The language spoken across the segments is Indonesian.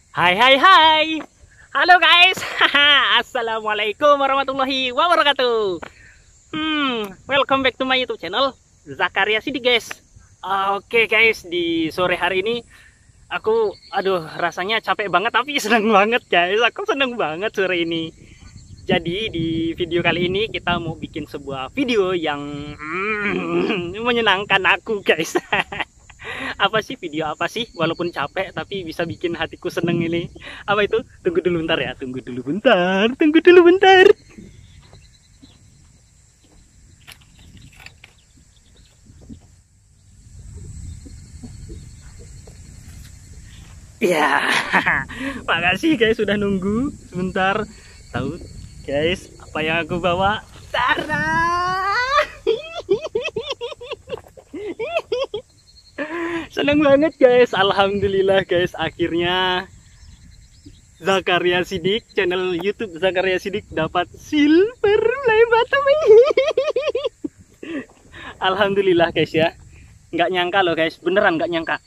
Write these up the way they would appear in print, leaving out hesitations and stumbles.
Hai hai hai. Halo guys. Assalamualaikum warahmatullahi wabarakatuh. Welcome back to my YouTube channel Zakaria Sidik guys. Oke guys, di sore hari ini aku rasanya capek banget tapi seneng banget guys. Aku seneng banget sore ini. Jadi di video kali ini kita mau bikin sebuah video yang menyenangkan aku guys. Apa sih video apa sih, walaupun capek tapi bisa bikin hatiku seneng ini? Apa itu? Tunggu dulu bentar ya, tunggu dulu bentar. Ya, makasih guys sudah nunggu sebentar. Tahu guys apa yang aku bawa? Tara. Seneng banget guys, alhamdulillah guys, akhirnya Zakaria Sidik, channel YouTube Zakaria Sidik dapat silver play button. Alhamdulillah guys ya, nggak nyangka loh guys, beneran nggak nyangka.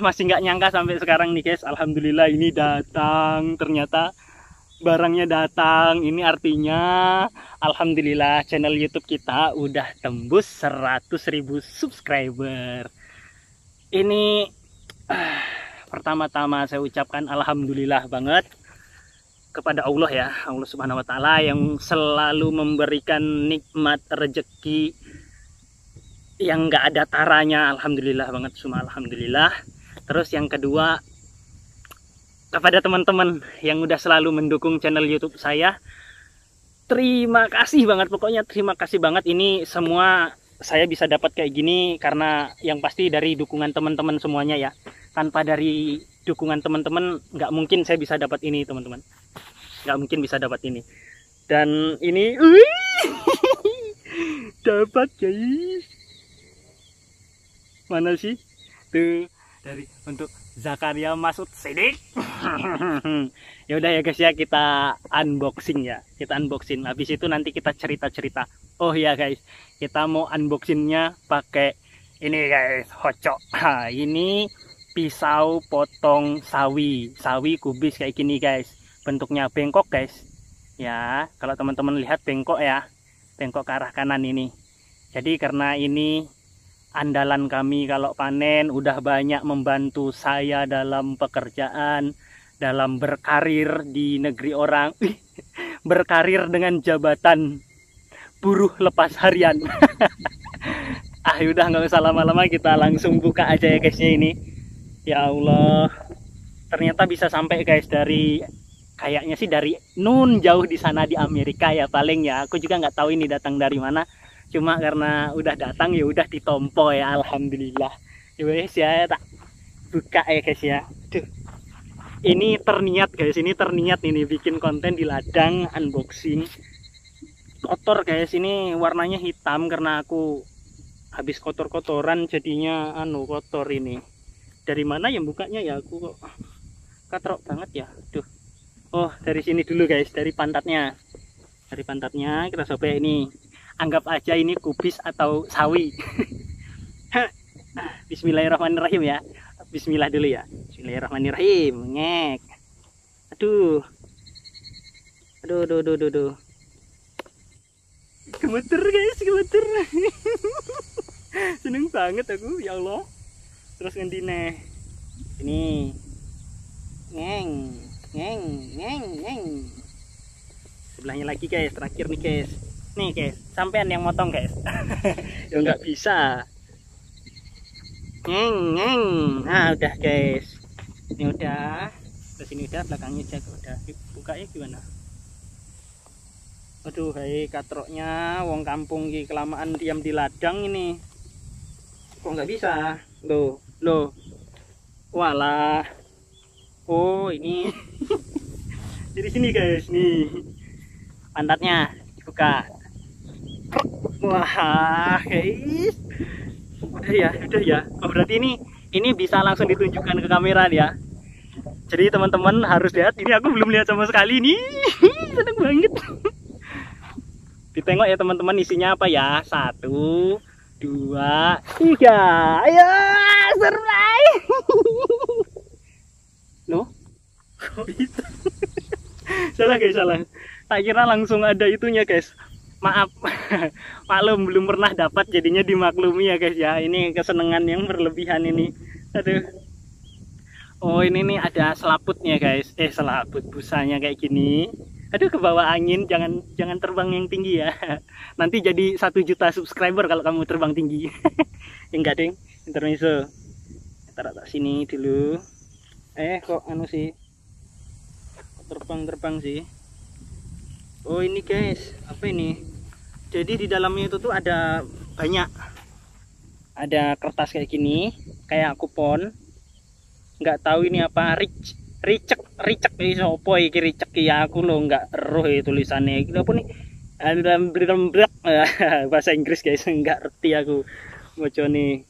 Masih nggak nyangka sampai sekarang nih guys. Alhamdulillah ini datang, ternyata barangnya datang. Ini artinya alhamdulillah channel YouTube kita udah tembus 100.000 subscriber. Ini pertama-tama saya ucapkan alhamdulillah banget kepada Allah ya, Allah Subhanahu wa taala yang selalu memberikan nikmat rezeki yang nggak ada taranya. Alhamdulillah banget, semua alhamdulillah. Terus yang kedua, kepada teman-teman yang udah selalu mendukung channel YouTube saya, terima kasih banget, pokoknya terima kasih banget. Ini semua saya bisa dapat kayak gini karena yang pasti dari dukungan teman-teman semuanya ya. Tanpa dari dukungan teman-teman nggak mungkin saya bisa dapat ini teman-teman, nggak mungkin bisa dapat ini. Dan ini dapat guys, mana sih tuh, dari untuk Zakaria Masud Sidik. Ya udah ya guys ya, kita unboxing ya, kita unboxing. Habis itu nanti kita cerita-cerita. Oh ya guys, kita mau unboxingnya pakai ini guys, hocok. Ini pisau potong sawi kubis kayak gini guys. Bentuknya bengkok guys. Ya, kalau teman-teman lihat bengkok ya, bengkok ke arah kanan ini. Jadi karena ini andalan kami kalau panen, udah banyak membantu saya dalam pekerjaan, dalam berkarir di negeri orang. Berkarir dengan jabatan buruh lepas harian. Udah nggak usah lama-lama, kita langsung buka aja ya guysnya ini. Ya Allah, ternyata bisa sampai guys, dari kayaknya sih dari nun jauh di sana di Amerika ya paling ya. Aku juga nggak tahu ini datang dari mana. Cuma karena udah datang ya udah ditompo ya, alhamdulillah. Ya guys ya, tak buka ya guys ya. Duh. Ini terniat guys, ini terniat ini bikin konten di ladang unboxing. Kotor guys, ini warnanya hitam karena aku habis kotor-kotoran jadinya kotor ini. Dari mana yang bukanya ya, aku kok katrok banget ya. Duh. Oh, dari sini dulu guys, dari pantatnya. Dari pantatnya kita sobek ini. Anggap aja ini kubis atau sawi. Bismillahirrahmanirrahim ya. Bismillah dulu ya. Bismillahirrahmanirrahim. Ngek. Aduh. Gemeter guys, gemeter. Seneng banget aku, ya Allah. Terus ngendi nih. Ini. Ngeng. Sebelahnya lagi guys, terakhir nih guys. Nih guys, sampean yang motong guys. Ya nggak bisa. Ngeng. Nah udah guys, ini udah, terus ini udah, belakangnya jago udah. Bukanya gimana? Aduh, hai katroknya, wong kampung ki kelamaan diam di ladang ini. Kok nggak bisa? Loh. Walah. Oh ini. Jadi sini guys, nih pantatnya dibuka. Wah guys, udah ya. Oh, berarti ini bisa langsung ditunjukkan ke kamera ya. Jadi teman-teman harus lihat. Ini aku belum lihat sama sekali nih. Seneng banget. Ditengok ya teman-teman, isinya apa ya? 1, 2, 3. Ayo surprise. Oh, itu. Salah guys, salah. Tak kira langsung ada itunya guys. Maaf. Maklum belum pernah dapat, jadinya dimaklumi ya guys ya. Ini kesenangan yang berlebihan ini. Aduh. Oh, ini nih ada selaputnya guys. Selaput busanya kayak gini. Aduh, ke bawah angin, jangan terbang yang tinggi ya. Nanti jadi 1 juta subscriber kalau kamu terbang tinggi. Enggak ding, intermezzo. Taruh sini dulu. Kok anu sih? Terbang sih. Oh, ini guys, apa ini? Jadi di dalamnya itu tuh ada banyak. Ada kertas kayak gini, kayak kupon. Nggak tahu ini apa, ricek ini sopo iki ricek ya, aku lo nggak roh tulisannya iki apa nih, bahasa Inggris guys, nggak ngerti aku bocone.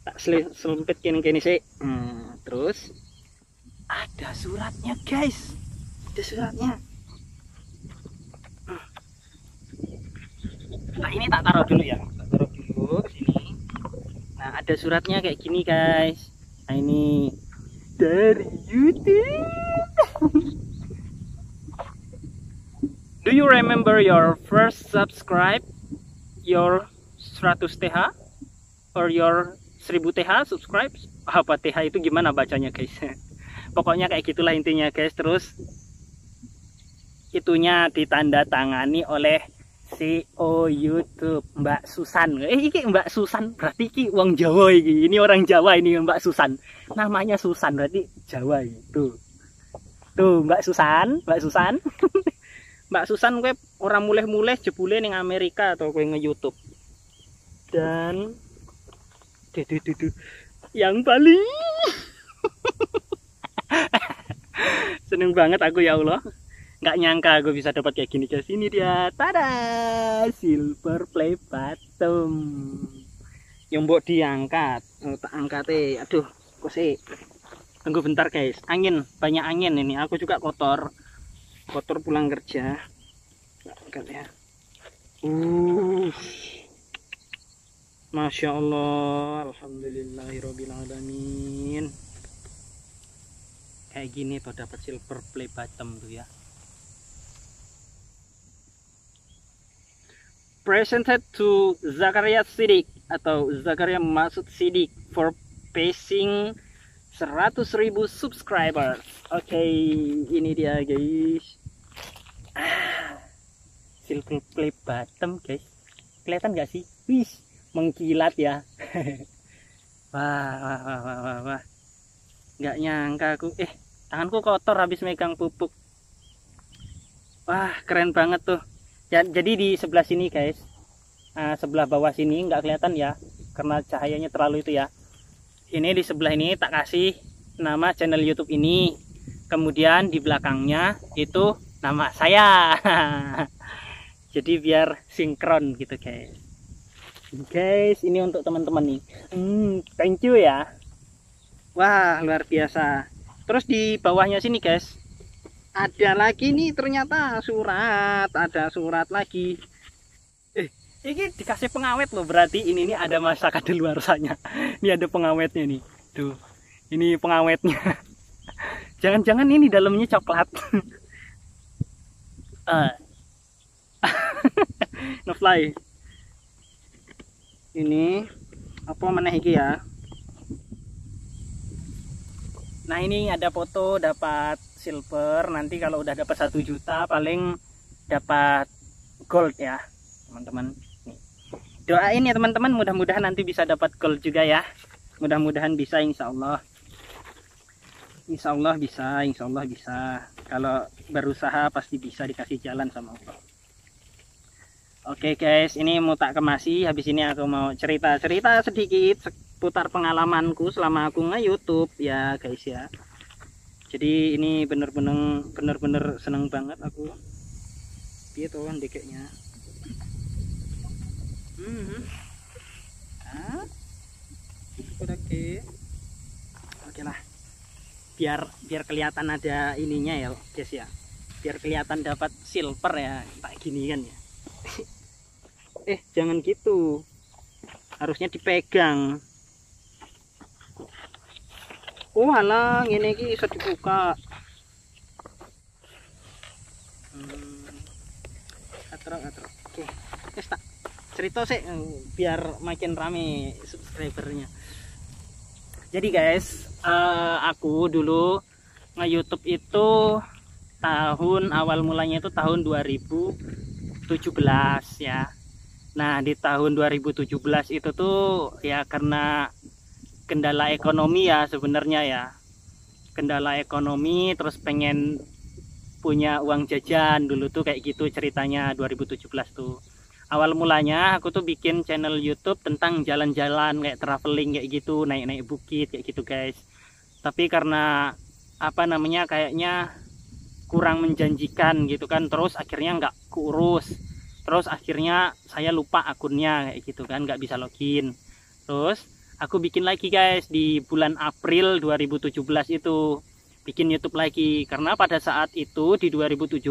Tak sempit kene sih. Terus ada suratnya guys, ada suratnya. Nah, ini tak taruh dulu ya, tak taruh dulu sini. Nah, ada suratnya kayak gini guys. Nah, ini dari YouTube. Do you remember your first subscribe, your 100 TH or your 1000 TH subscribe? Apa TH itu gimana bacanya guys? Pokoknya kayak gitulah intinya guys. Terus itunya ditanda tangani oleh CEO YouTube Mbak Susan. Iki Mbak Susan berarti iki wong Jawa iki. Ini orang Jawa ini Mbak Susan. Namanya Susan berarti Jawa itu. Tuh Mbak Susan. Mbak Susan kowe orang mulih-mulih jebule ning Amerika atau kowe nge-YouTube. Dan yang paling seneng banget aku ya Allah. Nggak nyangka aku bisa dapat kayak gini guys. Ini dia, tada, silver play bottom yang mbok diangkat. Tak angkat aduh kok sih, tunggu bentar guys, banyak angin ini, aku juga kotor pulang kerja. Angkat ya. Masya Allah, alhamdulillahirabbil alamin. Kayak gini tuh dapat silver play bottom tuh ya. Presented to Zakaria Siddiq atau Zakaria Masud Siddiq for passing 100.000 subscribers. Oke, ini dia guys. Silver play bottom guys. Kelihatan gak sih? Wih, mengkilat ya. Wah. Nggak nyangka aku. Tanganku kotor habis megang pupuk. Wah, keren banget tuh. Ya, jadi di sebelah sini guys, sebelah bawah sini nggak kelihatan ya karena cahayanya terlalu itu ya. Ini di sebelah ini tak kasih nama channel YouTube ini, kemudian di belakangnya itu nama saya. Jadi biar sinkron gitu guys. Ini untuk teman-teman nih. Thank you ya. Wah, luar biasa. Terus di bawahnya sini guys, ada lagi nih ternyata ada surat lagi. Ini dikasih pengawet loh, berarti ini nih ada masa kadaluarsanya. Ini ada pengawetnya nih. Tuh. Ini pengawetnya. Jangan-jangan ini dalamnya coklat. No fly. Ini apa mana iki ya? Nah, ini ada foto dapat silver, nanti kalau udah dapat 1 juta paling dapat gold ya teman-teman. Doain ya teman-teman, mudah-mudahan nanti bisa dapat gold juga ya, mudah-mudahan bisa, insya Allah bisa. Kalau berusaha pasti bisa, dikasih jalan sama Allah. Oke guys, ini mau tak kemasi. Habis ini aku mau cerita sedikit seputar pengalamanku selama aku nge-YouTube ya guys ya. Jadi ini bener-bener seneng banget aku. Piye to ndekeknya. Oke lah. Biar kelihatan ada ininya ya guys ya. Biar kelihatan dapat silver ya, tak gini kan ya. Jangan gitu. Harusnya dipegang. Oh alah, ini iki bisa dibuka. Atrok. Oke. Wes tak cerita sih biar makin rame subscribernya. Jadi guys, aku dulu nge-YouTube itu awal mulanya itu tahun 2017 ya. Nah, di tahun 2017 itu tuh ya karena kendala ekonomi ya sebenarnya ya. Kendala ekonomi, terus pengen punya uang jajan dulu tuh kayak gitu ceritanya 2017 tuh. Awal mulanya aku tuh bikin channel YouTube tentang jalan-jalan kayak traveling kayak gitu, naik-naik bukit kayak gitu guys. Tapi karena apa namanya kayaknya kurang menjanjikan gitu kan, terus akhirnya nggak kurus. Terus akhirnya saya lupa akunnya kayak gitu kan, nggak bisa login. Terus aku bikin lagi guys di bulan April 2017 itu. Bikin YouTube lagi karena pada saat itu di 2017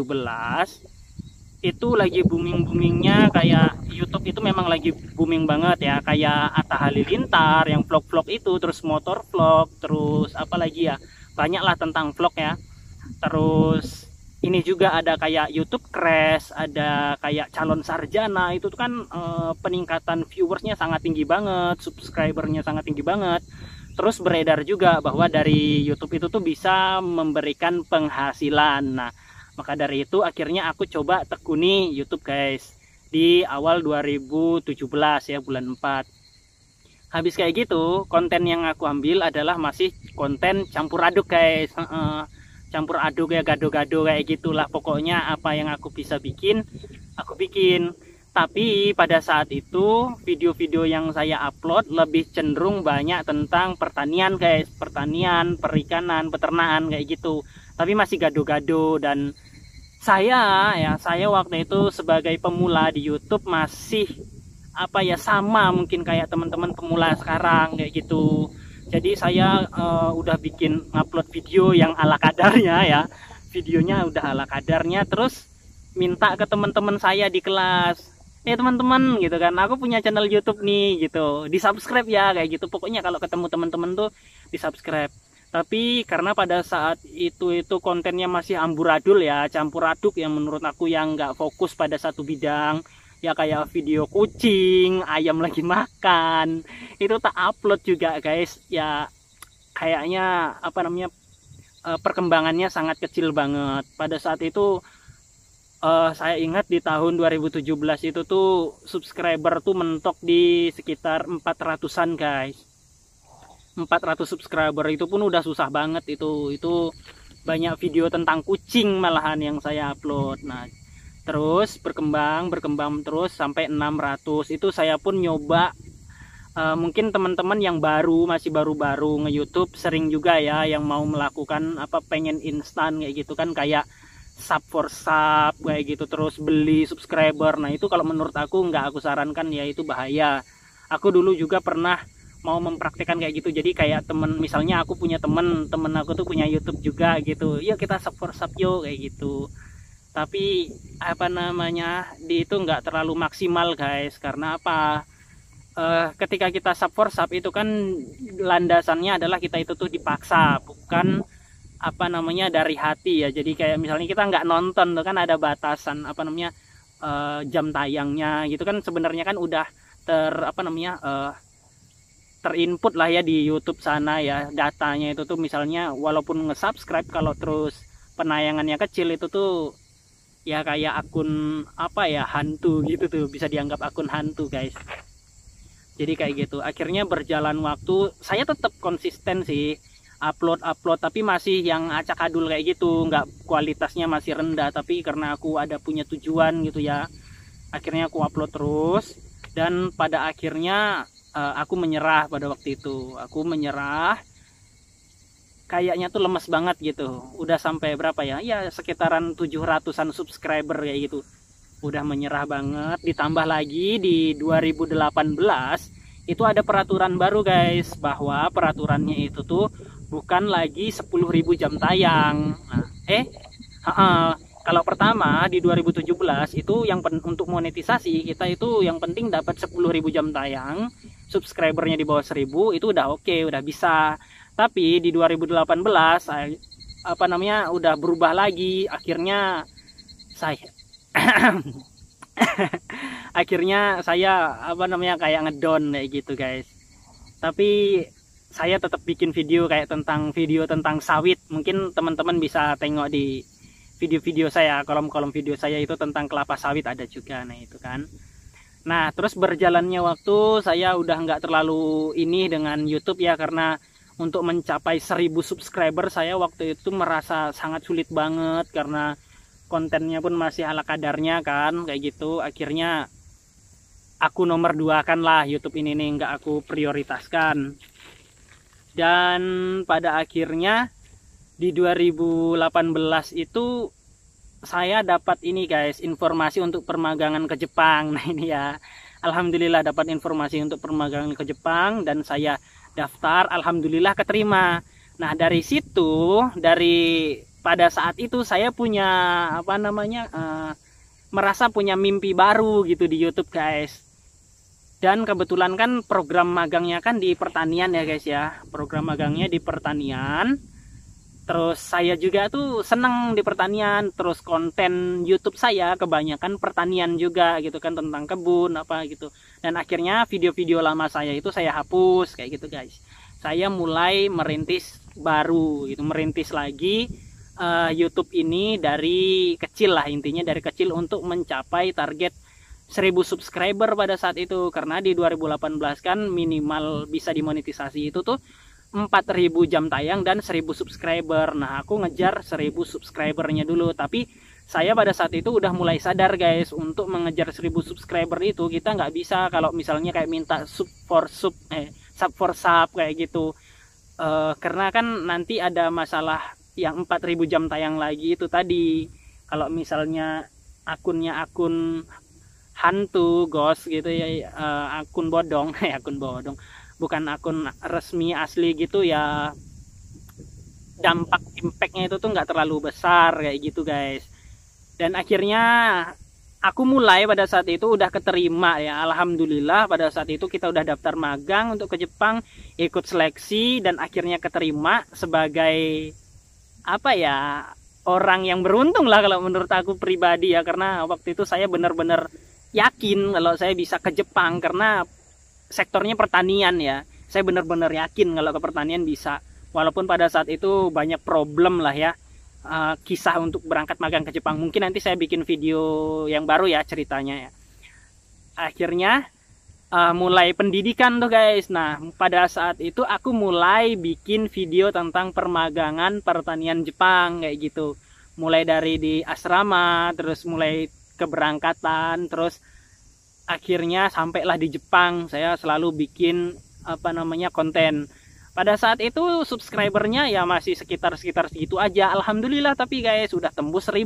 itu lagi booming-boomingnya, kayak YouTube itu memang lagi booming banget ya, kayak Atta Halilintar yang vlog-vlog itu, terus motor vlog, terus apa lagi ya, banyak lah tentang vlog ya. Terus ini juga ada kayak YouTube Crash, ada kayak calon sarjana itu kan peningkatan viewersnya sangat tinggi banget, subscribernya sangat tinggi banget. Terus beredar juga bahwa dari YouTube itu tuh bisa memberikan penghasilan. Nah, maka dari itu akhirnya aku coba tekuni YouTube guys di awal 2017 ya, bulan 4. Habis kayak gitu, konten yang aku ambil adalah masih konten campur aduk guys. Campur aduk ya, gado-gado kayak gitulah. Pokoknya apa yang aku bisa bikin, aku bikin. Tapi pada saat itu video-video yang saya upload lebih cenderung banyak tentang pertanian guys, pertanian, perikanan, peternakan kayak gitu. Tapi masih gado-gado, dan saya waktu itu sebagai pemula di YouTube masih apa ya, sama mungkin kayak teman-teman pemula sekarang kayak gitu. Jadi saya udah bikin upload video yang ala kadarnya ya. Videonya udah ala kadarnya, terus minta ke teman-teman saya di kelas, teman-teman gitu kan, aku punya channel YouTube nih gitu, di subscribe ya kayak gitu. Pokoknya kalau ketemu teman-teman tuh di subscribe. Tapi karena pada saat itu kontennya masih amburadul ya, campur aduk yang menurut aku yang nggak fokus pada satu bidang ya, kayak video kucing ayam lagi makan itu tak upload juga guys ya. Kayaknya apa namanya, perkembangannya sangat kecil banget pada saat itu. Saya ingat di tahun 2017 itu tuh subscriber tuh mentok di sekitar 400-an guys. 400 subscriber itu pun udah susah banget itu banyak video tentang kucing malahan yang saya upload. Nah, terus berkembang terus sampai 600. Itu saya pun nyoba, mungkin teman-teman yang masih baru nge-YouTube sering juga ya yang mau melakukan apa, pengen instan kayak gitu kan, kayak sub for sub kayak gitu, terus beli subscriber. Nah, itu kalau menurut aku nggak aku sarankan ya, itu bahaya. Aku dulu juga pernah mau mempraktikkan kayak gitu. Jadi kayak misalnya aku punya temen aku tuh punya YouTube juga gitu, yuk kita sub for sub yuk kayak gitu. Tapi apa namanya, di itu nggak terlalu maksimal guys. Karena apa, ketika kita sub for sub itu kan landasannya adalah kita itu tuh dipaksa, bukan apa namanya dari hati ya. Jadi kayak misalnya kita nggak nonton tuh kan ada batasan apa namanya, jam tayangnya gitu kan, sebenarnya kan udah terinput lah ya di YouTube sana ya, datanya itu tuh misalnya walaupun nge-subscribe, kalau terus penayangannya kecil itu tuh ya kayak akun apa ya, hantu gitu tuh, bisa dianggap akun hantu guys. Jadi kayak gitu. Akhirnya berjalan waktu saya tetap konsisten sih upload, tapi masih yang acak adul kayak gitu, nggak, kualitasnya masih rendah. Tapi karena aku ada punya tujuan gitu ya, akhirnya aku upload terus. Dan pada akhirnya aku menyerah. Pada waktu itu aku menyerah, kayaknya tuh lemes banget gitu. Udah sampai berapa ya, sekitaran 700-an subscriber kayak gitu, udah menyerah banget. Ditambah lagi di 2018 itu ada peraturan baru guys, bahwa peraturannya itu tuh bukan lagi 10.000 jam tayang. Nah, kalau pertama di 2017 itu yang untuk monetisasi kita itu yang penting dapat 10.000 jam tayang, subscribernya di bawah 1.000 itu udah oke, udah bisa. Tapi di 2018 apa namanya udah berubah lagi. Akhirnya saya akhirnya saya kayak ngedon kayak gitu guys. Tapi saya tetap bikin video kayak tentang sawit. Mungkin teman-teman bisa tengok di video-video saya, kolom-kolom video saya itu tentang kelapa sawit ada juga. Nah itu kan. Nah terus berjalannya waktu, saya udah nggak terlalu ini dengan YouTube ya, karena untuk mencapai 1000 subscriber saya waktu itu merasa sangat sulit banget, karena kontennya pun masih ala kadarnya kan kayak gitu. Akhirnya aku nomor 2 kan lah YouTube ini nih, nggak aku prioritaskan. Dan pada akhirnya di 2018 itu saya dapat ini guys, informasi untuk permagangan ke Jepang. Nah ini ya, alhamdulillah dapat informasi untuk permagangan ke Jepang dan saya daftar, alhamdulillah keterima. Nah dari situ, pada saat itu saya punya merasa punya mimpi baru gitu di YouTube guys. Dan kebetulan kan program magangnya kan di pertanian ya guys ya, program magangnya di pertanian. Terus saya juga tuh seneng di pertanian, terus konten YouTube saya kebanyakan pertanian juga gitu kan, tentang kebun apa gitu. Dan akhirnya video-video lama saya itu saya hapus kayak gitu guys. Saya mulai merintis baru gitu, merintis lagi YouTube ini dari kecil lah, intinya dari kecil untuk mencapai target 1000 subscriber pada saat itu. Karena di 2018 kan minimal bisa dimonetisasi itu tuh 4000 jam tayang dan 1000 subscriber. Nah aku ngejar 1000 subscribernya dulu. Tapi saya pada saat itu udah mulai sadar guys, untuk mengejar 1000 subscriber itu kita nggak bisa kalau misalnya kayak minta sub for sub kayak gitu. Karena kan nanti ada masalah yang 4000 jam tayang lagi itu tadi. Kalau misalnya akunnya akun hantu, ghost gitu ya, akun bodong akun bodong, bukan akun resmi asli gitu ya, dampak impactnya itu tuh nggak terlalu besar kayak gitu guys. Dan akhirnya aku mulai pada saat itu udah keterima ya, alhamdulillah. Pada saat itu kita udah daftar magang untuk ke Jepang, ikut seleksi dan akhirnya keterima sebagai orang yang beruntung lah kalau menurut aku pribadi ya. Karena waktu itu saya benar-benar yakin kalau saya bisa ke Jepang, karena sektornya pertanian ya. Saya benar-benar yakin kalau ke pertanian bisa, walaupun pada saat itu banyak problem lah ya. Kisah untuk berangkat magang ke Jepang mungkin nanti saya bikin video yang baru ya ceritanya ya. Akhirnya mulai pendidikan tuh guys. Nah pada saat itu aku mulai bikin video tentang permagangan pertanian Jepang kayak gitu, mulai dari di asrama, terus mulai keberangkatan, terus akhirnya sampailah di Jepang. Saya selalu bikin konten. Pada saat itu subscribernya ya masih sekitar segitu aja, alhamdulillah. Tapi guys sudah tembus 1000.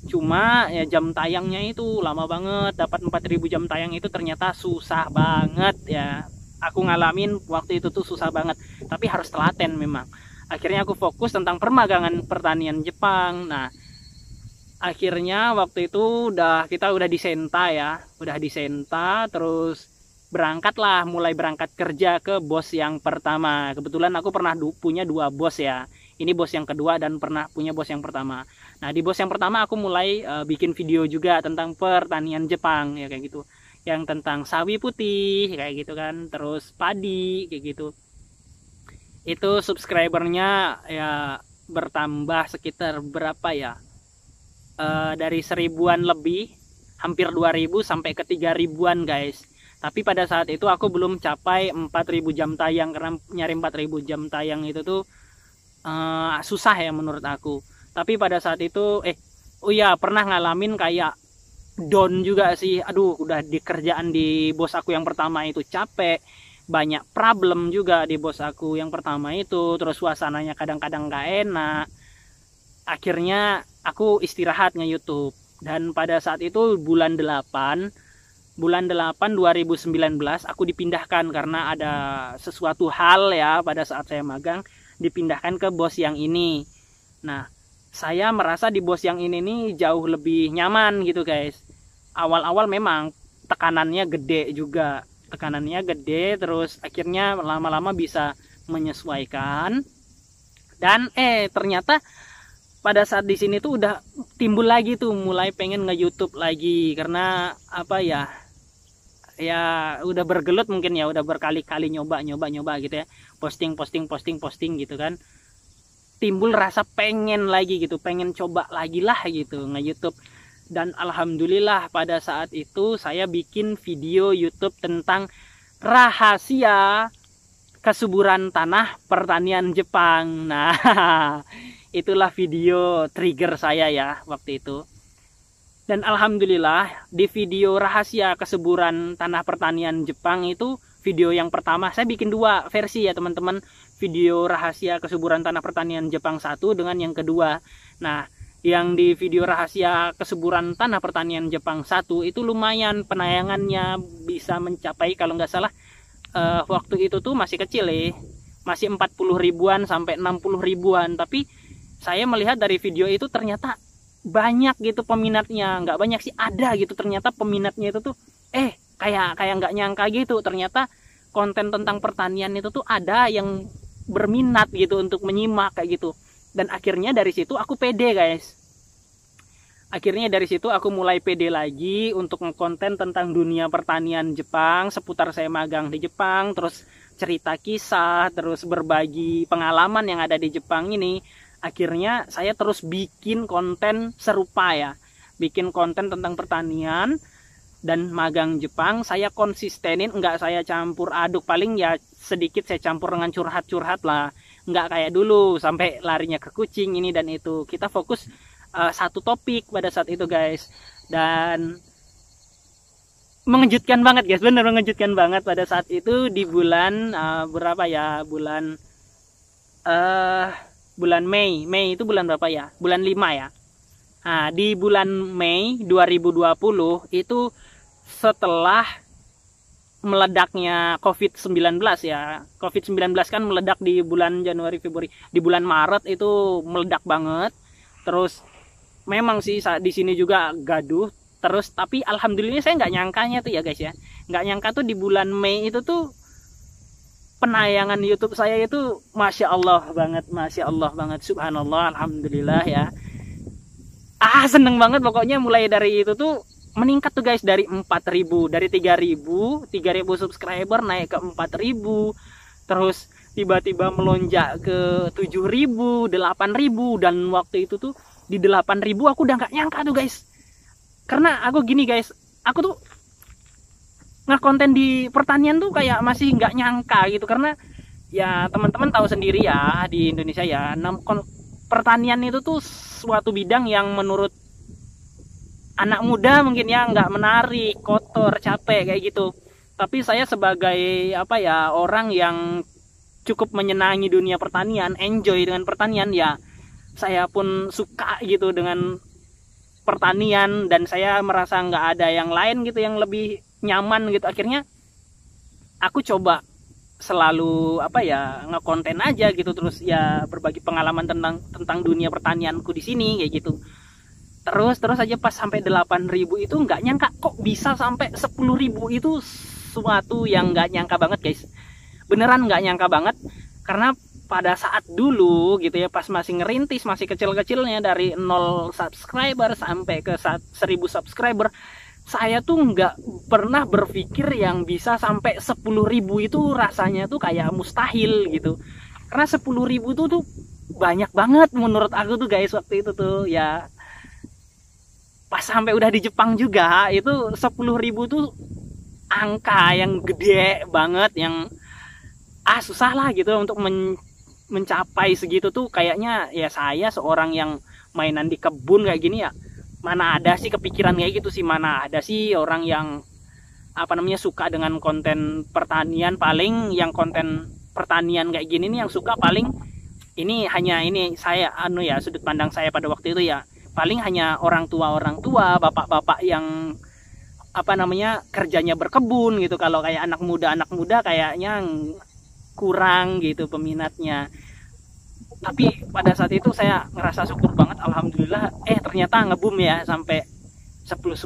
Cuma ya jam tayangnya itu lama banget. Dapat 4000 jam tayang itu ternyata susah banget ya. Aku ngalamin waktu itu tuh susah banget, tapi harus telaten memang. Akhirnya aku fokus tentang permagangan pertanian Jepang. Nah akhirnya waktu itu kita udah disenta ya, terus mulai berangkat kerja ke bos yang pertama. Kebetulan aku pernah punya 2 bos ya, ini bos yang kedua dan pernah punya bos yang pertama. Nah di bos yang pertama aku mulai bikin video juga tentang pertanian Jepang ya kayak gitu, yang tentang sawi putih kayak gitu kan, terus padi kayak gitu. Itu subscribernya ya bertambah sekitar berapa ya, dari 1000-an lebih, hampir 2000 sampai ke 3000-an guys. Tapi pada saat itu aku belum capai 4000 jam tayang, karena nyari 4000 jam tayang itu tuh susah ya menurut aku. Tapi pada saat itu pernah ngalamin kayak down juga sih. Aduh udah di kerjaan di bos aku yang pertama itu capek, banyak problem juga di bos aku yang pertama itu, terus suasananya kadang-kadang gak enak. Akhirnya aku istirahat nge-YouTube. Dan pada saat itu bulan 8 2019 aku dipindahkan karena ada sesuatu hal ya. Pada saat saya magang dipindahkan ke bos yang ini. Nah saya merasa di bos yang ini nih jauh lebih nyaman gitu guys. Awal-awal memang tekanannya gede juga, terus akhirnya lama-lama bisa menyesuaikan. Dan ternyata pada saat di sini tuh udah timbul lagi tuh, mulai pengen nge-YouTube lagi, karena apa ya, ya udah bergelut mungkin ya, udah berkali-kali nyoba gitu ya, posting gitu kan, timbul rasa pengen lagi gitu, pengen coba lagi lah gitu nge-YouTube. Dan alhamdulillah pada saat itu saya bikin video YouTube tentang rahasia kesuburan tanah pertanian Jepang. Nah, itulah video trigger saya ya waktu itu. Dan alhamdulillah di video rahasia kesuburan tanah pertanian Jepang itu, video yang pertama, saya bikin dua versi ya teman-teman, video rahasia kesuburan tanah pertanian Jepang 1 dengan yang kedua. Nah, yang di video rahasia kesuburan tanah pertanian Jepang 1 itu lumayan penayangannya, bisa mencapai kalau nggak salah waktu itu tuh masih kecil ya, masih 40 ribuan sampai 60 ribuan. Tapi saya melihat dari video itu ternyata banyak gitu peminatnya, nggak banyak sih, ada gitu ternyata peminatnya itu tuh kayak nggak nyangka gitu, ternyata konten tentang pertanian itu tuh ada yang berminat gitu untuk menyimak kayak gitu. Dan akhirnya dari situ aku pede guys, akhirnya dari situ aku mulai pede lagi untuk ngekonten tentang dunia pertanian Jepang, seputar saya magang di Jepang, terus cerita kisah, terus berbagi pengalaman yang ada di Jepang ini. Akhirnya saya terus bikin konten serupa ya, bikin konten tentang pertanian dan magang Jepang. Saya konsistenin, enggak saya campur aduk, paling ya sedikit saya campur dengan curhat-curhat lah, enggak kayak dulu sampai larinya ke kucing ini dan itu. Kita fokus satu topik pada saat itu guys. Dan mengejutkan banget guys, bener mengejutkan banget pada saat itu di bulan berapa ya, bulan Mei itu bulan berapa ya, bulan 5 ya. Nah, di bulan Mei 2020 itu setelah meledaknya COVID-19 ya, COVID-19 kan meledak di bulan Januari Februari, di bulan Maret itu meledak banget. Terus memang sih di sini juga gaduh terus, tapi alhamdulillah saya nggak nyangkanya tuh ya guys ya, nggak nyangka tuh di bulan Mei itu tuh penayangan YouTube saya itu masya Allah banget, subhanallah, alhamdulillah ya. Seneng banget pokoknya. Mulai dari itu tuh meningkat tuh guys, dari 4.000, dari 3.000 subscriber naik ke 4.000, terus tiba-tiba melonjak ke 7.000, 8.000, dan waktu itu tuh di 8.000 aku udah nggak nyangka tuh guys. Karena aku gini guys, aku tuh ngekonten di pertanian tuh kayak masih nggak nyangka gitu, karena ya teman-teman tahu sendiri ya di Indonesia ya, pertanian itu tuh suatu bidang yang menurut anak muda mungkin ya nggak menarik, kotor, capek kayak gitu. Tapi saya sebagai apa ya, orang yang cukup menyenangi dunia pertanian, enjoy dengan pertanian ya, saya pun suka gitu dengan pertanian, dan saya merasa nggak ada yang lain gitu yang lebih nyaman gitu. Akhirnya aku coba selalu apa ya, ngekonten aja gitu, terus ya berbagi pengalaman tentang dunia pertanianku di sini kayak gitu. Terus aja pas sampai 8.000 itu nggak nyangka kok bisa sampai 10.000. Itu suatu yang nggak nyangka banget guys, beneran nggak nyangka banget. Karena pada saat dulu gitu ya, pas masih ngerintis, masih kecil-kecilnya, dari 0 subscriber sampai ke 1.000 subscriber, saya tuh nggak pernah berpikir yang bisa sampai 10.000 itu rasanya tuh kayak mustahil gitu. Karena 10.000 tuh banyak banget menurut aku tuh guys waktu itu tuh ya. Pas sampai udah di Jepang juga itu 10.000 tuh angka yang gede banget, yang susah lah gitu untuk mencapai segitu tuh. Kayaknya ya saya seorang yang mainan di kebun kayak gini ya, mana ada sih kepikiran kayak gitu sih, mana ada sih orang yang apa namanya suka dengan konten pertanian. Paling yang konten pertanian kayak gini nih yang suka paling ini hanya ini saya ya, sudut pandang saya pada waktu itu ya, paling hanya orang tua, bapak-bapak yang apa namanya kerjanya berkebun gitu. Kalau kayak anak muda kayaknya kurang gitu peminatnya. Tapi pada saat itu saya ngerasa syukur banget, alhamdulillah ternyata ngebum ya sampai 10.000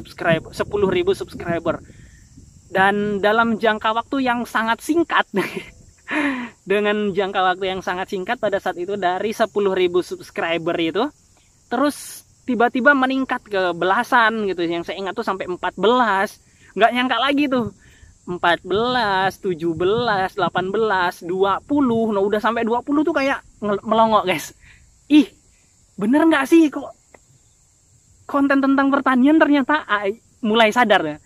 subscriber. Dan dalam jangka waktu yang sangat singkat dengan jangka waktu yang sangat singkat pada saat itu, dari 10.000 subscriber itu terus tiba-tiba meningkat ke belasan gitu. Yang saya ingat tuh sampai 14. Nggak nyangka lagi tuh 14, 17, 18, 20. Nah udah sampai 20 tuh kayak melongok guys. Ih, bener nggak sih kok konten tentang pertanian ternyata mulai sadar ya.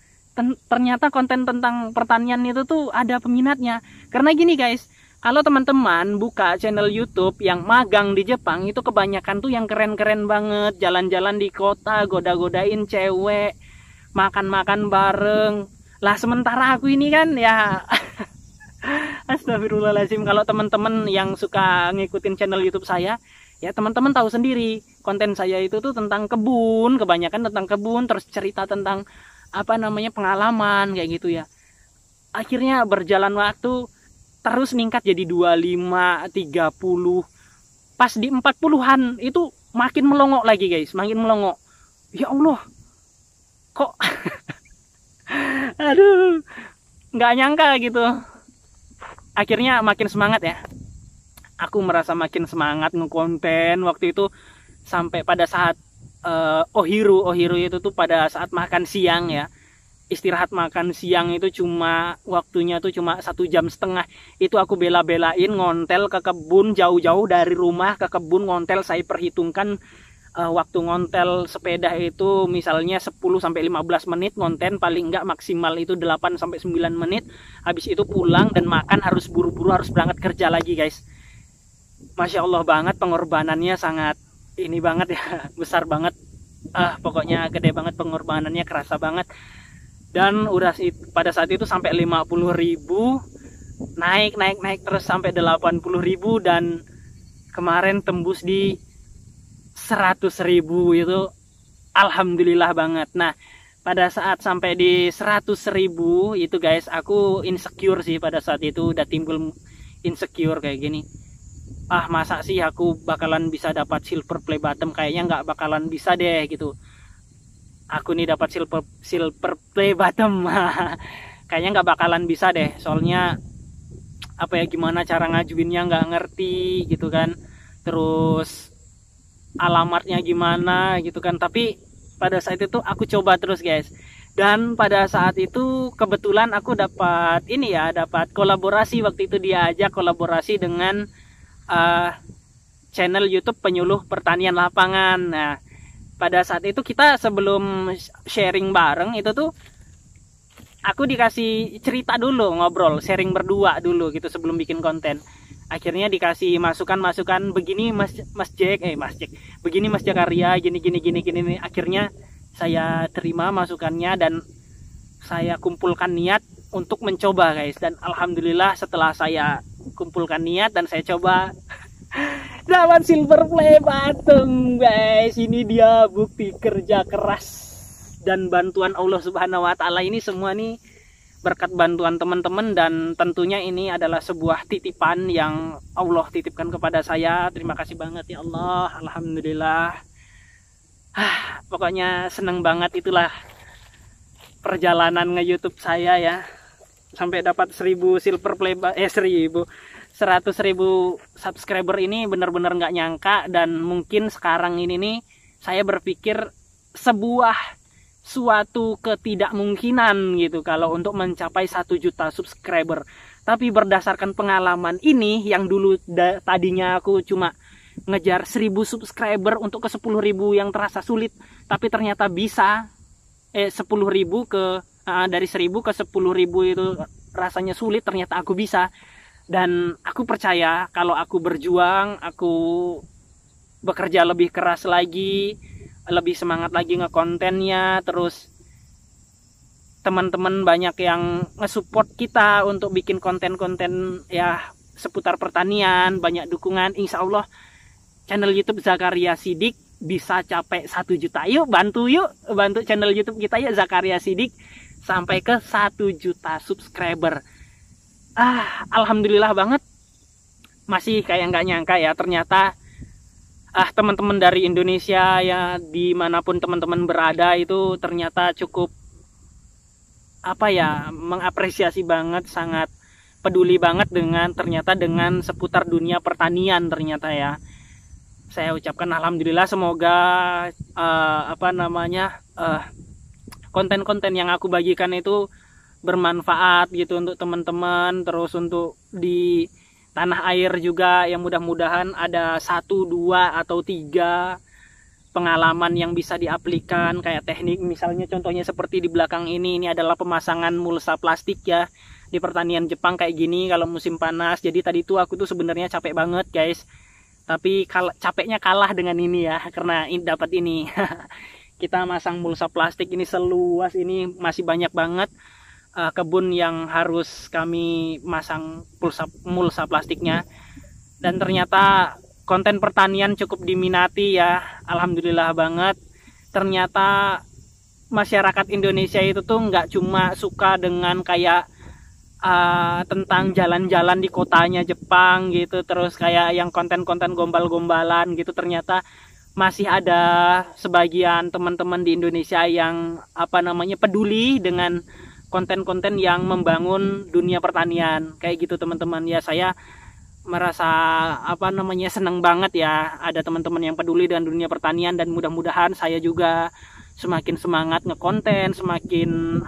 Ternyata konten tentang pertanian itu tuh ada peminatnya. Karena gini guys, kalau teman-teman buka channel YouTube yang magang di Jepang itu kebanyakan tuh yang keren-keren banget, jalan-jalan di kota, goda-godain cewek, makan-makan bareng. Lah sementara aku ini kan ya astagfirullahaladzim, kalau teman-teman yang suka ngikutin channel YouTube saya, ya teman-teman tahu sendiri, konten saya itu tuh tentang kebun, kebanyakan tentang kebun, terus cerita tentang apa namanya pengalaman kayak gitu ya. Akhirnya berjalan waktu terus meningkat jadi 25, 30. Pas di 40-an itu makin melongok lagi guys, makin melongok. Ya Allah, kok aduh, nggak nyangka gitu. Akhirnya makin semangat ya. Aku merasa makin semangat ngekonten waktu itu sampai pada saat Ohiru itu tuh pada saat makan siang ya. Istirahat makan siang itu waktunya tuh cuma 1,5 jam. Itu aku bela-belain ngontel ke kebun, jauh-jauh dari rumah ke kebun ngontel. Saya perhitungkan waktu ngontel sepeda itu misalnya 10-15 menit ngonten, paling enggak maksimal itu 8-9 menit. Habis itu pulang dan makan, harus buru-buru, harus berangkat kerja lagi guys. Masya Allah banget, pengorbanannya sangat ini banget ya, besar banget. Pokoknya gede banget pengorbanannya, kerasa banget. Dan udah pada saat itu sampai 50.000, naik terus sampai 80.000, dan kemarin tembus di 100.000 itu alhamdulillah banget. Nah pada saat sampai di 100.000 itu guys, aku insecure sih pada saat itu, udah timbul insecure kayak gini. Masa sih aku bakalan bisa dapat silver play bottom? Kayaknya nggak bakalan bisa deh gitu. Aku nih dapat silver play bottom kayaknya nggak bakalan bisa deh, soalnya apa ya, gimana cara ngajuinnya nggak ngerti gitu kan, terus alamatnya gimana gitu kan. Tapi pada saat itu aku coba terus guys, dan pada saat itu kebetulan aku dapat ini ya, dapat kolaborasi. Waktu itu diajak kolaborasi dengan channel YouTube Penyuluh Pertanian Lapangan. Nah pada saat itu kita sebelum sharing bareng itu tuh aku dikasih cerita dulu, ngobrol, sharing berdua dulu gitu sebelum bikin konten. Akhirnya dikasih masukan-masukan, begini Mas Jack, begini Mas Jakaria, gini. Akhirnya saya terima masukannya dan saya kumpulkan niat untuk mencoba guys. Dan alhamdulillah setelah saya kumpulkan niat dan saya coba, dapat silver play bottom guys. Ini dia bukti kerja keras dan bantuan Allah Subhanahu wa taala. Ini semua nih berkat bantuan teman-teman, dan tentunya ini adalah sebuah titipan yang Allah titipkan kepada saya. Terima kasih banget ya Allah, alhamdulillah. Pokoknya seneng banget, itulah perjalanan nge-YouTube saya ya. Sampai dapat 1.000 silver play 100.000 subscriber ini benar-benar nggak nyangka. Dan mungkin sekarang ini nih saya berpikir suatu ketidakmungkinan gitu kalau untuk mencapai 1 juta subscriber. Tapi berdasarkan pengalaman ini, yang dulu tadinya aku cuma ngejar 1.000 subscriber untuk ke 10.000 yang terasa sulit, tapi ternyata bisa 10.000 dari 1.000 ke 10.000 itu rasanya sulit, ternyata aku bisa. Dan aku percaya kalau aku berjuang, aku bekerja lebih keras lagi, lebih semangat lagi ngekontennya, terus teman-teman banyak yang nge-support kita untuk bikin konten-konten ya seputar pertanian, banyak dukungan. Insya Allah channel YouTube Zakaria Sidik bisa capai 1 juta. Yuk bantu channel YouTube kita ya, Zakaria Sidik, sampai ke 1 juta subscriber. Alhamdulillah banget. Masih kayak nggak nyangka ya, ternyata teman-teman dari Indonesia ya, dimanapun teman-teman berada itu ternyata cukup mengapresiasi banget, sangat peduli banget dengan seputar dunia pertanian ternyata ya. saya ucapkan alhamdulillah, semoga konten-konten yang aku bagikan itu bermanfaat gitu untuk teman-teman, terus untuk di tanah air juga, yang mudah-mudahan ada 1, 2, atau 3 pengalaman yang bisa diaplikan, kayak teknik misalnya contohnya seperti di belakang ini adalah pemasangan mulsa plastik ya di pertanian Jepang kayak gini kalau musim panas. Jadi tadi tuh aku tuh sebenarnya capek banget guys, tapi capeknya kalah dengan ini ya, karena dapat ini. Kita masang mulsa plastik ini seluas ini, masih banyak banget kebun yang harus kami masang mulsa plastiknya. Dan ternyata konten pertanian cukup diminati ya, alhamdulillah banget. Ternyata masyarakat Indonesia itu tuh nggak cuma suka dengan kayak tentang jalan-jalan di kotanya Jepang gitu, terus kayak yang konten-konten gombal-gombalan gitu. Ternyata masih ada sebagian teman-teman di Indonesia yang peduli dengan konten-konten yang membangun dunia pertanian kayak gitu teman-teman ya. Saya merasa senang banget ya ada teman-teman yang peduli dengan dunia pertanian, dan mudah-mudahan saya juga semakin semangat ngekonten, semakin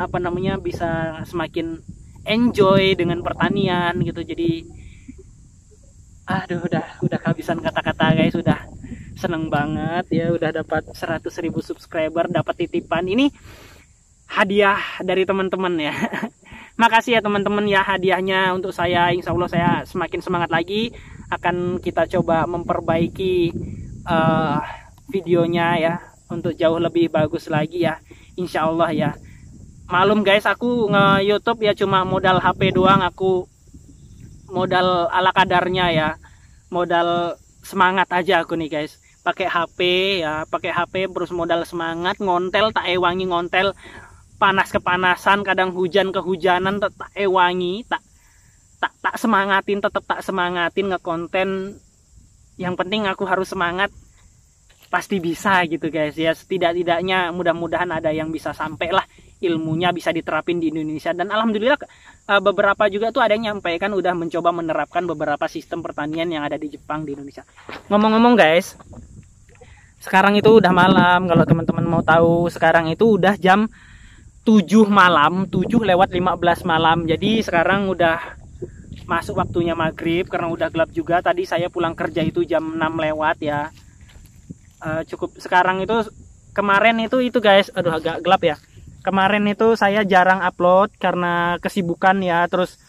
bisa semakin enjoy dengan pertanian gitu. Jadi aduh, udah kehabisan kata-kata guys, sudah seneng banget ya, udah dapat 100.000 subscriber, dapat titipan ini hadiah dari teman-teman ya. Makasih ya teman-teman ya hadiahnya untuk saya. Insya Allah saya semakin semangat lagi, akan kita coba memperbaiki videonya ya untuk jauh lebih bagus lagi ya, insya Allah ya. Malum guys, aku nge-YouTube ya cuma modal HP doang, aku modal ala kadarnya ya, modal semangat aja aku nih guys, pakai HP ya, pakai HP terus modal semangat, ngontel tak ewangi ngontel, panas kepanasan, kadang hujan kehujanan, tak ewangi, tak semangatin, tetap tak semangatin ngekonten. Yang penting aku harus semangat, pasti bisa gitu guys ya. Setidak-tidaknya mudah-mudahan ada yang bisa sampai lah, ilmunya bisa diterapin di Indonesia. Dan alhamdulillah beberapa juga tuh ada yang nyampaikan udah mencoba menerapkan beberapa sistem pertanian yang ada di Jepang di Indonesia. Ngomong-ngomong guys, sekarang itu udah malam. Kalau teman-teman mau tahu, sekarang itu udah jam 7 malam, 7:15 malam. Jadi sekarang udah masuk waktunya maghrib karena udah gelap juga. Tadi saya pulang kerja itu jam 6 lewat ya. Cukup sekarang itu, kemarin itu guys, aduh agak gelap ya. Kemarin itu saya jarang upload karena kesibukan ya, terus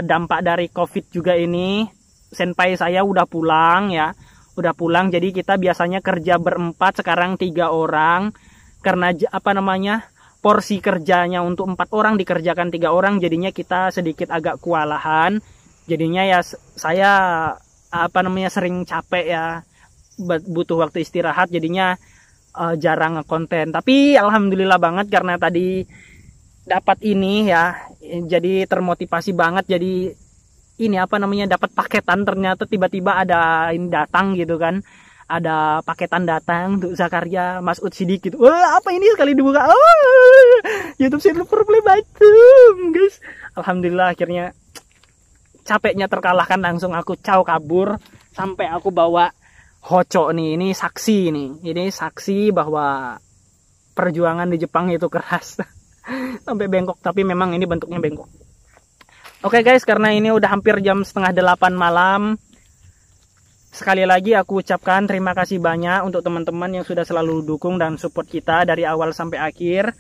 dampak dari COVID juga ini. Senpai saya udah pulang ya, udah pulang. Jadi kita biasanya kerja berempat, sekarang 3 orang. Karena porsi kerjanya untuk 4 orang dikerjakan 3 orang, jadinya kita sedikit agak kewalahan. Jadinya ya saya sering capek ya, butuh waktu istirahat, jadinya jarang ngekonten. Tapi alhamdulillah banget karena tadi dapat ini ya, jadi termotivasi banget. Jadi ini dapat paketan, ternyata tiba-tiba ada ini datang gitu kan. Ada paketan datang untuk Zakaria Masud Sidik gitu. Wah, apa ini sekali dibuka? YouTube Silver Play Button, guys. Alhamdulillah akhirnya capeknya terkalahkan, langsung aku kabur sampai aku bawa Hoco nih. Ini saksi nih. Ini saksi bahwa perjuangan di Jepang itu keras. Sampai bengkok, tapi memang ini bentuknya bengkok. Oke guys, karena ini udah hampir jam 7:30 malam. Sekali lagi aku ucapkan terima kasih banyak untuk teman-teman yang sudah selalu dukung dan support kita dari awal sampai akhir.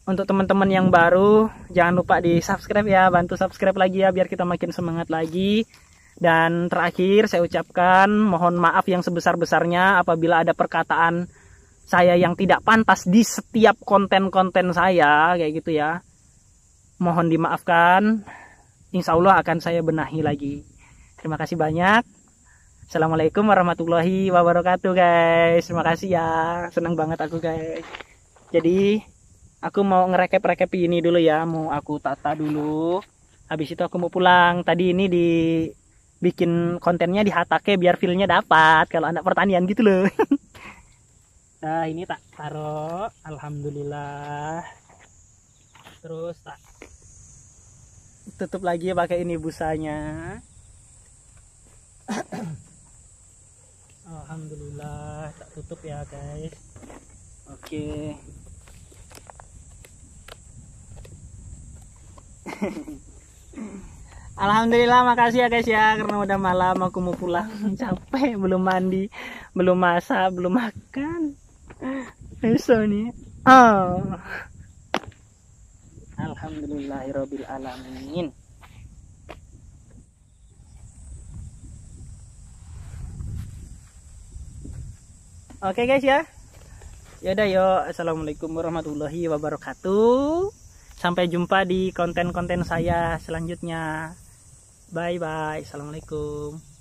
Untuk teman-teman yang baru, jangan lupa di subscribe ya, bantu subscribe lagi ya biar kita makin semangat lagi. Dan terakhir saya ucapkan mohon maaf yang sebesar-besarnya apabila ada perkataan saya yang tidak pantas di setiap konten-konten saya kayak gitu ya. Mohon dimaafkan. Insya Allah akan saya benahi lagi. Terima kasih banyak. Assalamualaikum warahmatullahi wabarakatuh guys. Terima kasih ya, senang banget aku guys. Jadi aku mau ngerekap ini dulu ya, mau aku tata dulu. Habis itu aku mau pulang. Tadi ini dibikin kontennya di Hatake biar feelnya dapat kalau anak pertanian gitu loh. Nah ini tak taruh, alhamdulillah. Terus tak tutup lagi pakai ini busanya. Alhamdulillah, tak tutup ya guys. Oke. Alhamdulillah, makasih ya guys ya, karena udah malam aku mau pulang. Capek, belum mandi, belum masak, belum makan. Besok nih. Oh. Alhamdulillahirabbil alamin. Oke guys ya. Yaudah yuk, assalamualaikum warahmatullahi wabarakatuh. Sampai jumpa di konten-konten saya selanjutnya. Bye bye. Assalamualaikum.